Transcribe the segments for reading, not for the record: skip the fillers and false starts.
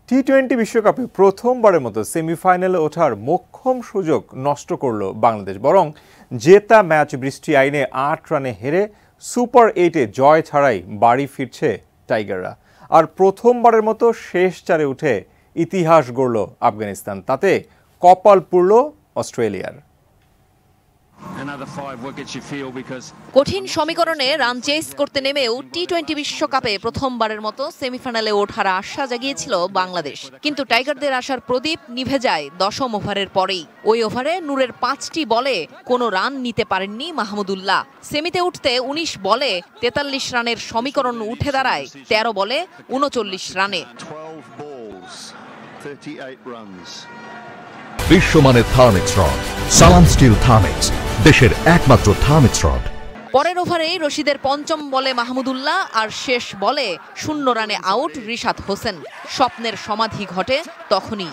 টি-20 বিশ্বকাপে প্রথমবারের মতো সেমিফাইনালে ওঠার মোক্ষম সুযোগ নষ্ট করল বাংলাদেশ। বরং জেতা ম্যাচ বৃষ্টি আইনে ৮ রানে হেরে সুপার 8-এ জয় ছাড়াই বাড়ি ফিরছে টাইগাররা। আর প্রথমবারের মতো শেষ চারে উঠে ইতিহাস গড়ল আফগানিস্তান। তাতে কপাল পুড়ল অস্ট্রেলিয়ার। কঠিন সমীকরণে রান চেস করতে নেমেও টি-20 বিশ্বকাপে প্রথমবারের মতো সেমিফাইনালে ওঠার আশা জাগিয়েছিল বাংলাদেশ। কিন্তু টাইগারদের আশার প্রদীপ নিভে যায় ১০ম ওভারের পরেই। ওই ওভারে নূরের ৫টি বলে কোনো রান নিতে পারেননি মাহমুদুল্লাহ। সেমিতে উঠতে ১৯ বলে ৪৩ রানের সমীকরণ উঠে দাঁড়ায় ১৩ বলে ৩৯ রানে। বিশ্বমানের থার্মিক্স রড, সালাম স্টিল থার্মিক্স, দেশের একমাত্র থার্মিক্স রড। পরের ওভারেই রশিদের ৫ম বলে মাহমুদুল্লাহ আর শেষ বলে ০ রানে আউট রিশাদ হোসেন। স্বপ্নের সমাধি ঘটে তখনই।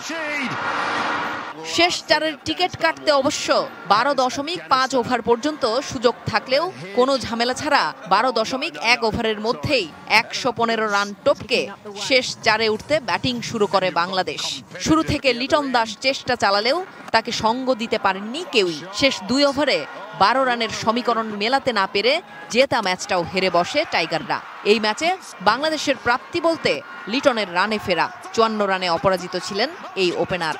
শেষ চারের টিকিট কাটতে অবশ্য ১২.৫ ওভার পর্যন্ত সুযোগ থাকলেও কোনো ঝামেলা ছাড়া ১২.১ ওভারের মধ্যেই ১১৫ রান টপকে শেষ চারে উঠতে ব্যাটিং শুরু করে বাংলাদেশ। শুরু থেকে লিটন দাস চেষ্টা চালালেও তাকে সঙ্গ দিতে পারেননি কেউই। শেষ ২ ওভারে ১২ রানের সমীকরণ মেলাতে না পেরে জেতা ম্যাচটাও হেরে বসে টাইগাররা। এই ম্যাচে বাংলাদেশের প্রাপ্তি বলতে লিটনের রানে ফেরা। ৫৪ রানে অপরাজিত ছিলেন এই ওপেনার।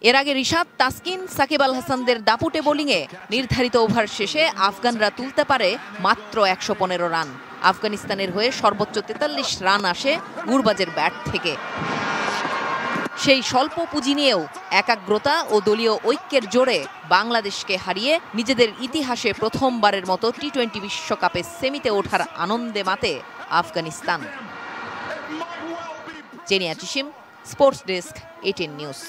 এর আগে রিশাদ, তাসকিন, সাকিব আল হাসানদের দাপুটে বোলিংয়ে নির্ধারিত ওভার শেষে আফগানরা তুলতে পারে মাত্র ১১৫ রান। আফগানিস্তানের হয়ে সর্বোচ্চ ৪৩ রান আসে গুরবাজের ব্যাট থেকে। সেই স্বল্প পুঁজি নিয়েও একাগ্রতা ও দলীয় ঐক্যের জোরে বাংলাদেশকে হারিয়ে নিজেদের ইতিহাসে প্রথমবারের মতো টি-20 বিশ্বকাপে সেমিতে ওঠার আনন্দে মাতে আফগানিস্তান। জেনিয়া টিসিম, স্পোর্টস ডেস্ক, 18 নিউজ।